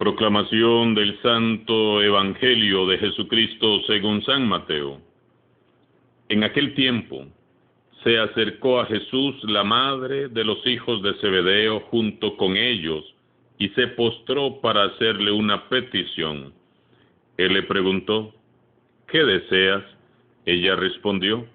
Proclamación del Santo Evangelio de Jesucristo según San Mateo. En aquel tiempo se acercó a Jesús la madre de los hijos de Zebedeo junto con ellos y se postró para hacerle una petición. Él le preguntó: ¿qué deseas? Ella respondió: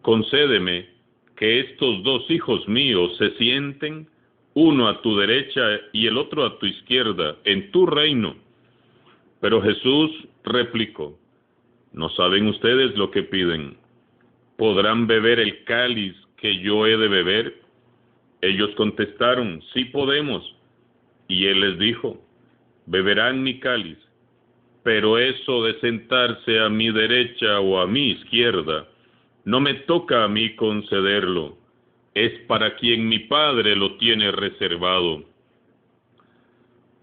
concédeme que estos dos hijos míos se sienten, uno a tu derecha y el otro a tu izquierda, en tu reino. Pero Jesús replicó: ¿no saben ustedes lo que piden? ¿Podrán beber el cáliz que yo he de beber? Ellos contestaron: sí podemos. Y él les dijo: beberán mi cáliz, pero eso de sentarse a mi derecha o a mi izquierda, no me toca a mí concederlo. Es para quien mi Padre lo tiene reservado.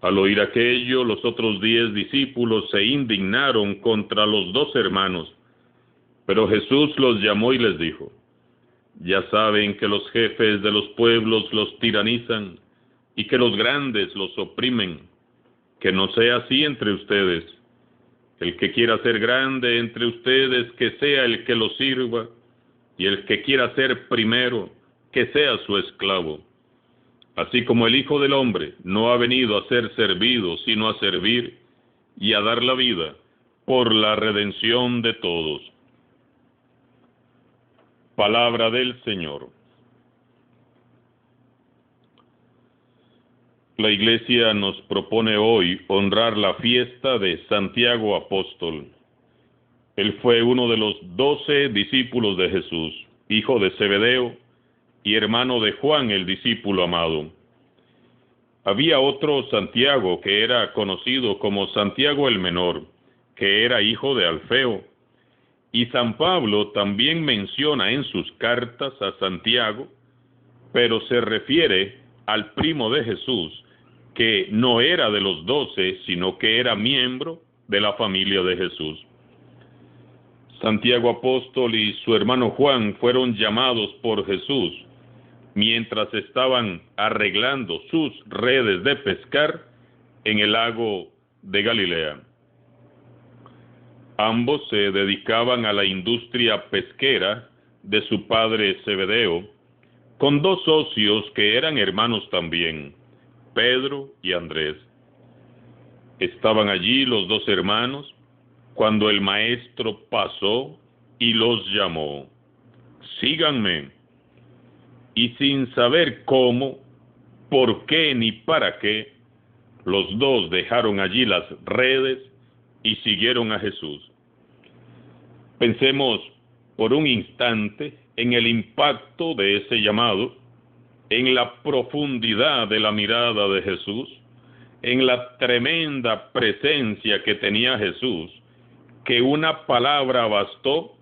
Al oír aquello, los otros 10 discípulos se indignaron contra los 2 hermanos. Pero Jesús los llamó y les dijo: ya saben que los jefes de los pueblos los tiranizan y que los grandes los oprimen. Que no sea así entre ustedes. El que quiera ser grande entre ustedes, que sea el que los sirva, y el que quiera ser primero, que sea su esclavo. Así como el Hijo del Hombre no ha venido a ser servido, sino a servir y a dar la vida por la redención de todos. Palabra del Señor. La Iglesia nos propone hoy honrar la fiesta de Santiago Apóstol. Él fue uno de los 12 discípulos de Jesús, hijo de Zebedeo y hermano de Juan, el discípulo amado. Había otro Santiago que era conocido como Santiago el Menor, que era hijo de Alfeo. Y San Pablo también menciona en sus cartas a Santiago, pero se refiere al primo de Jesús, que no era de los 12, sino que era miembro de la familia de Jesús. Santiago Apóstol y su hermano Juan fueron llamados por Jesús mientras estaban arreglando sus redes de pescar en el lago de Galilea. Ambos se dedicaban a la industria pesquera de su padre Zebedeo, con 2 socios que eran hermanos también, Pedro y Andrés. Estaban allí los 2 hermanos cuando el maestro pasó y los llamó: síganme. Y sin saber cómo, por qué ni para qué, los 2 dejaron allí las redes y siguieron a Jesús. Pensemos por un instante en el impacto de ese llamado, en la profundidad de la mirada de Jesús, en la tremenda presencia que tenía Jesús, que una palabra bastó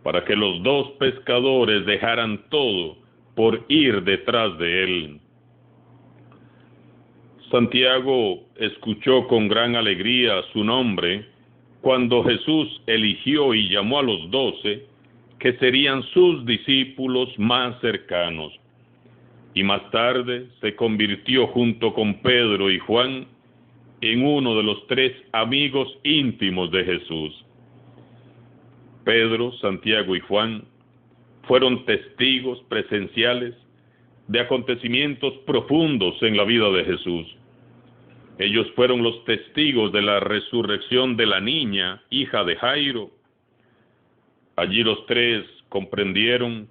para que los 2 pescadores dejaran todo por ir detrás de él. Santiago escuchó con gran alegría su nombre cuando Jesús eligió y llamó a los 12, que serían sus discípulos más cercanos. Y más tarde se convirtió junto con Pedro y Juan en uno de los 3 amigos íntimos de Jesús. Pedro, Santiago y Juan fueron testigos presenciales de acontecimientos profundos en la vida de Jesús. Ellos fueron los testigos de la resurrección de la niña, hija de Jairo. Allí los 3 comprendieron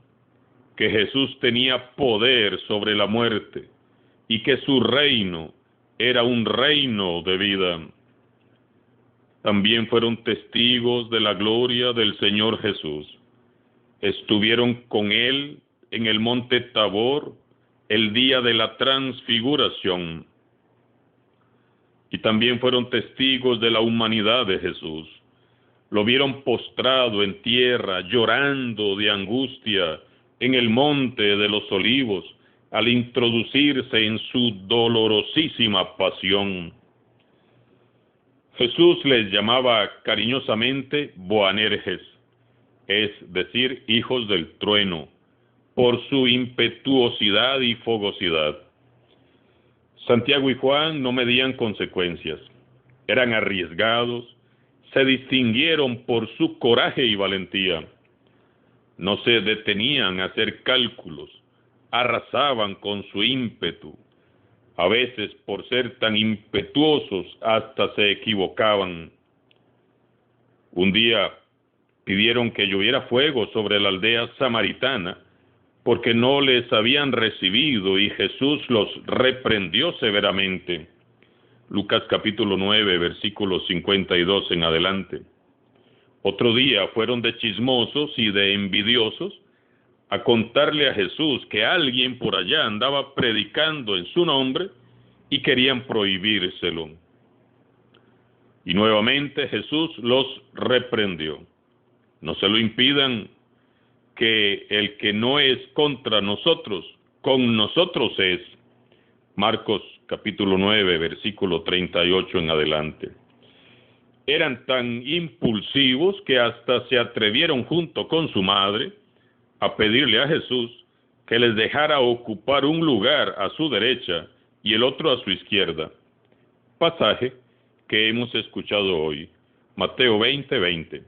que Jesús tenía poder sobre la muerte y que su reino era un reino de vida. También fueron testigos de la gloria del Señor Jesús. Estuvieron con él en el monte Tabor el día de la transfiguración. Y también fueron testigos de la humanidad de Jesús. Lo vieron postrado en tierra, llorando de angustia en el monte de los Olivos, al introducirse en su dolorosísima pasión. Jesús les llamaba cariñosamente Boanerges, es decir, hijos del trueno, por su impetuosidad y fogosidad. Santiago y Juan no medían consecuencias, eran arriesgados, se distinguieron por su coraje y valentía. No se detenían a hacer cálculos, arrasaban con su ímpetu. A veces, por ser tan impetuosos, hasta se equivocaban. Un día pidieron que lloviera fuego sobre la aldea samaritana, porque no les habían recibido, y Jesús los reprendió severamente. Lucas capítulo 9, versículos 52 en adelante. Otro día fueron de chismosos y de envidiosos a contarle a Jesús que alguien por allá andaba predicando en su nombre y querían prohibírselo. Y nuevamente Jesús los reprendió. No se lo impidan, que el que no es contra nosotros, con nosotros es. Marcos capítulo 9, versículo 38 en adelante. Eran tan impulsivos que hasta se atrevieron junto con su madre a pedirle a Jesús que les dejara ocupar un lugar a su derecha y el otro a su izquierda. Pasaje que hemos escuchado hoy, Mateo 20, 20.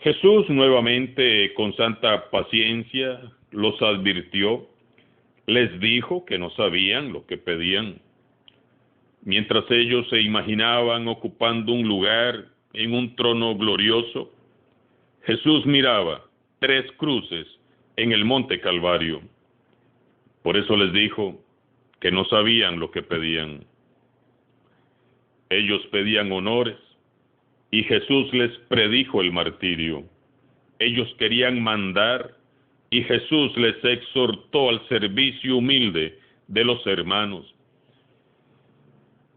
Jesús nuevamente, con santa paciencia, los advirtió, les dijo que no sabían lo que pedían. Mientras ellos se imaginaban ocupando un lugar en un trono glorioso, Jesús miraba 3 cruces en el monte Calvario. Por eso les dijo que no sabían lo que pedían. Ellos pedían honores y Jesús les predijo el martirio. Ellos querían mandar y Jesús les exhortó al servicio humilde de los hermanos.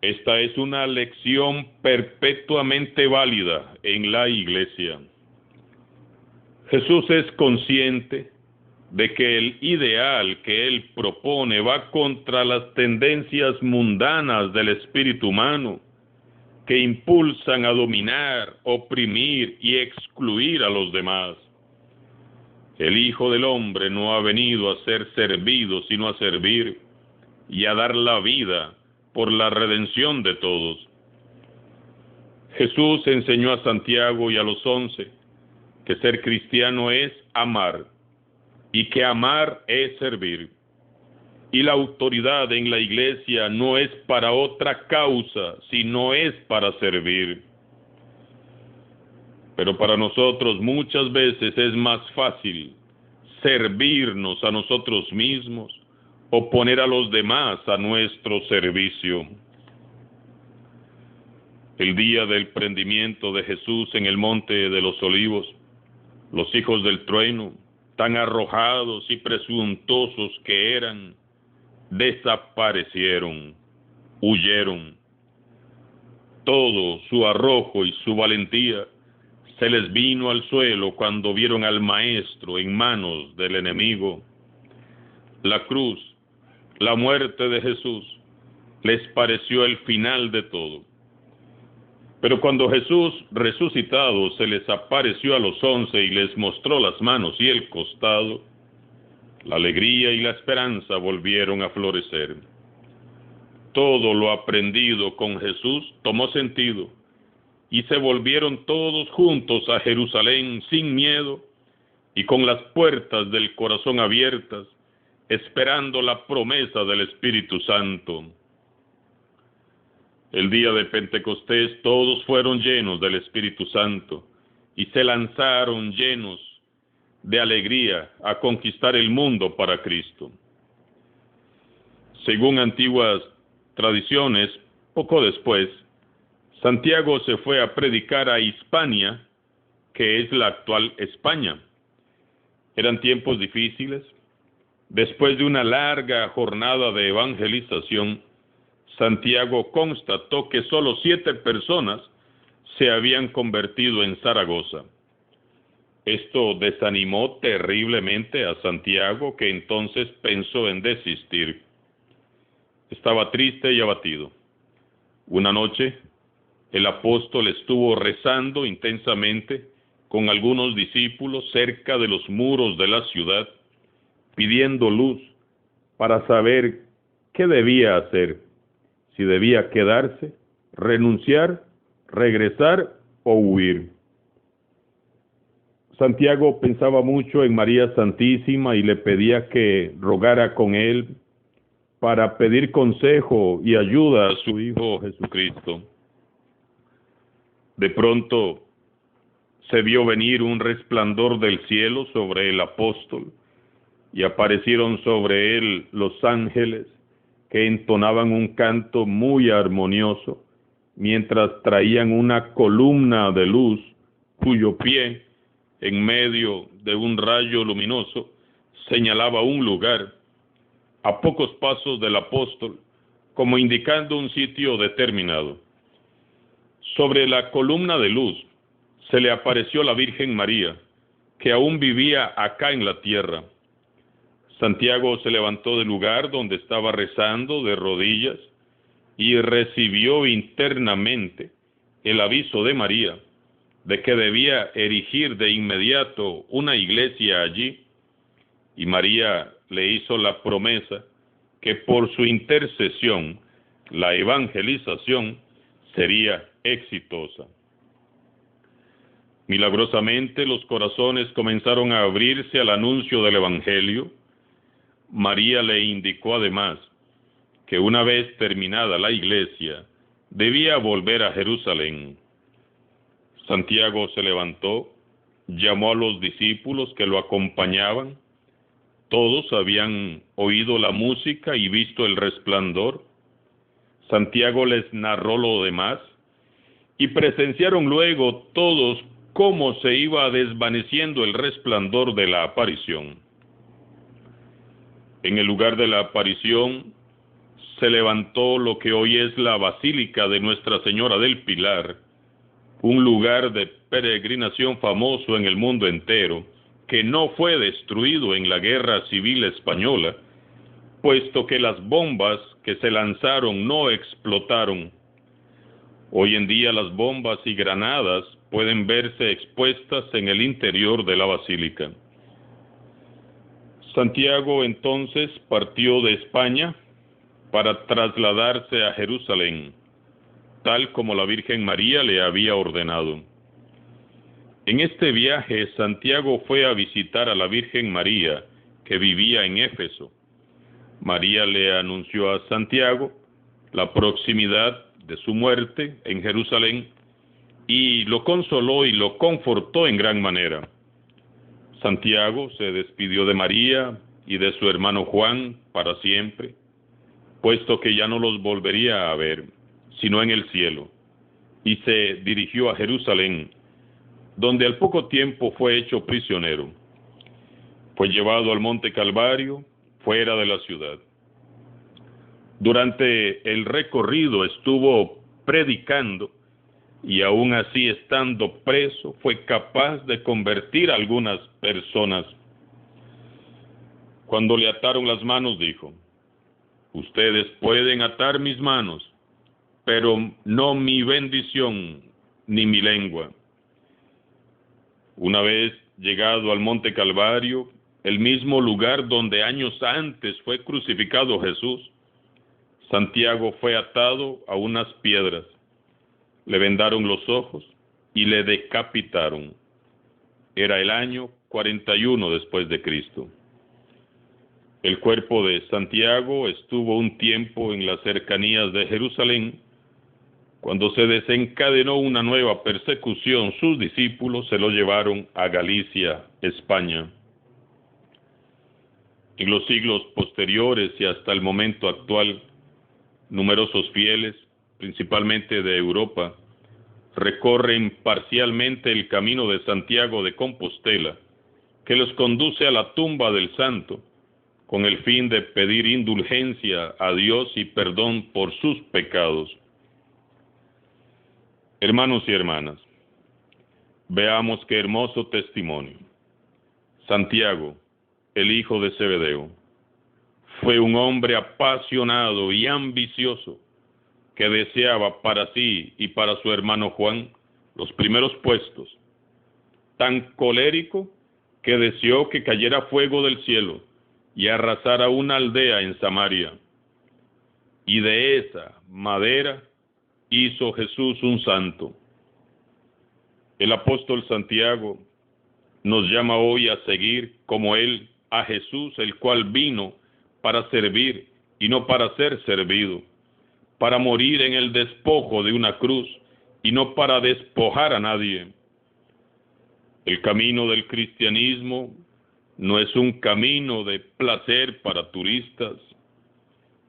Esta es una lección perpetuamente válida en la Iglesia. Jesús es consciente de que el ideal que Él propone va contra las tendencias mundanas del espíritu humano, que impulsan a dominar, oprimir y excluir a los demás. El Hijo del Hombre no ha venido a ser servido, sino a servir y a dar la vida por la redención de todos. Jesús enseñó a Santiago y a los 11 que ser cristiano es amar y que amar es servir. Y la autoridad en la iglesia no es para otra causa, sino es para servir. Pero para nosotros muchas veces es más fácil servirnos a nosotros mismos o poner a los demás a nuestro servicio. El día del prendimiento de Jesús en el monte de los Olivos, los hijos del trueno, tan arrojados y presuntuosos que eran, desaparecieron, huyeron. Todo su arrojo y su valentía se les vino al suelo cuando vieron al Maestro en manos del enemigo. La cruz, la muerte de Jesús, les pareció el final de todo. Pero cuando Jesús resucitado se les apareció a los 11 y les mostró las manos y el costado, la alegría y la esperanza volvieron a florecer. Todo lo aprendido con Jesús tomó sentido y se volvieron todos juntos a Jerusalén sin miedo y con las puertas del corazón abiertas, esperando la promesa del Espíritu Santo. El día de Pentecostés todos fueron llenos del Espíritu Santo y se lanzaron llenos de alegría a conquistar el mundo para Cristo. Según antiguas tradiciones, poco después, Santiago se fue a predicar a Hispania, que es la actual España. Eran tiempos difíciles. Después de una larga jornada de evangelización, Santiago constató que solo 7 personas se habían convertido en Zaragoza. Esto desanimó terriblemente a Santiago, que entonces pensó en desistir. Estaba triste y abatido. Una noche, el apóstol estuvo rezando intensamente con algunos discípulos cerca de los muros de la ciudad, pidiendo luz para saber ¿Qué debía hacer? Si debía quedarse, renunciar, regresar o huir. Santiago pensaba mucho en María Santísima y le pedía que rogara con él para pedir consejo y ayuda a su Hijo Jesucristo. De pronto se vio venir un resplandor del cielo sobre el apóstol y aparecieron sobre él los ángeles que entonaban un canto muy armonioso mientras traían una columna de luz cuyo pie, en medio de un rayo luminoso, señalaba un lugar a pocos pasos del apóstol, como indicando un sitio determinado. Sobre la columna de luz se le apareció la Virgen María, que aún vivía acá en la tierra. Santiago se levantó del lugar donde estaba rezando de rodillas y recibió internamente el aviso de María de que debía erigir de inmediato una iglesia allí, y María le hizo la promesa que por su intercesión la evangelización sería exitosa. Milagrosamente los corazones comenzaron a abrirse al anuncio del Evangelio. María le indicó además que una vez terminada la iglesia, debía volver a Jerusalén. Santiago se levantó, llamó a los discípulos que lo acompañaban. Todos habían oído la música y visto el resplandor. Santiago les narró lo demás y presenciaron luego todos cómo se iba desvaneciendo el resplandor de la aparición. En el lugar de la aparición se levantó lo que hoy es la Basílica de Nuestra Señora del Pilar, un lugar de peregrinación famoso en el mundo entero, que no fue destruido en la Guerra Civil Española, puesto que las bombas que se lanzaron no explotaron. Hoy en día las bombas y granadas pueden verse expuestas en el interior de la basílica. Santiago entonces partió de España para trasladarse a Jerusalén, tal como la Virgen María le había ordenado. En este viaje, Santiago fue a visitar a la Virgen María, que vivía en Éfeso. María le anunció a Santiago la proximidad de su muerte en Jerusalén y lo consoló y lo confortó en gran manera. Santiago se despidió de María y de su hermano Juan para siempre, puesto que ya no los volvería a ver, sino en el cielo, y se dirigió a Jerusalén, donde al poco tiempo fue hecho prisionero. Fue llevado al monte Calvario, fuera de la ciudad. Durante el recorrido estuvo predicando, y aún así estando preso, fue capaz de convertir a algunas personas. Cuando le ataron las manos, dijo: ustedes pueden atar mis manos, pero no mi bendición ni mi lengua. Una vez llegado al monte Calvario, el mismo lugar donde años antes fue crucificado Jesús, Santiago fue atado a unas piedras, le vendaron los ojos y le decapitaron. Era el año 41 después de Cristo. El cuerpo de Santiago estuvo un tiempo en las cercanías de Jerusalén. Cuando se desencadenó una nueva persecución, sus discípulos se lo llevaron a Galicia, España. En los siglos posteriores y hasta el momento actual, numerosos fieles, principalmente de Europa, recorren parcialmente el camino de Santiago de Compostela, que los conduce a la tumba del santo, con el fin de pedir indulgencia a Dios y perdón por sus pecados. Hermanos y hermanas, veamos qué hermoso testimonio. Santiago, el hijo de Zebedeo, fue un hombre apasionado y ambicioso que deseaba para sí y para su hermano Juan los primeros puestos, tan colérico que deseó que cayera fuego del cielo y arrasara una aldea en Samaria. y de esa madera hizo Jesús un santo. El apóstol Santiago nos llama hoy a seguir como él a Jesús, el cual vino para servir y no para ser servido, para morir en el despojo de una cruz y no para despojar a nadie. El camino del cristianismo no es un camino de placer para turistas,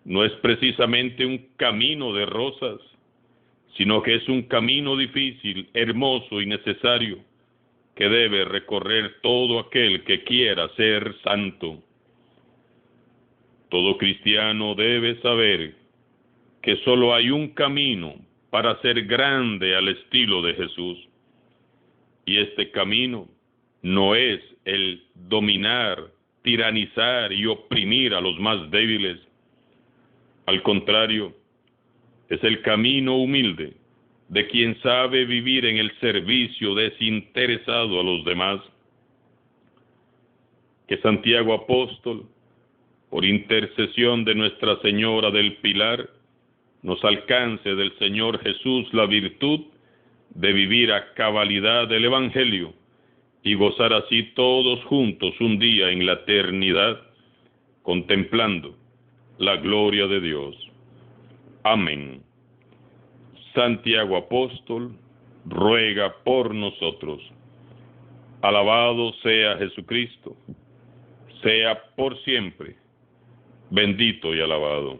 no es precisamente un camino de rosas, sino que es un camino difícil, hermoso y necesario, que debe recorrer todo aquel que quiera ser santo. Todo cristiano debe saber que solo hay un camino para ser grande al estilo de Jesús. Y este camino no es el dominar, tiranizar y oprimir a los más débiles. Al contrario, es el camino humilde de quien sabe vivir en el servicio desinteresado a los demás. Que Santiago Apóstol, por intercesión de Nuestra Señora del Pilar, nos alcance del Señor Jesús la virtud de vivir a cabalidad del Evangelio y gozar así todos juntos un día en la eternidad, contemplando la gloria de Dios. Amén. Santiago Apóstol, ruega por nosotros. Alabado sea Jesucristo, sea por siempre bendito y alabado.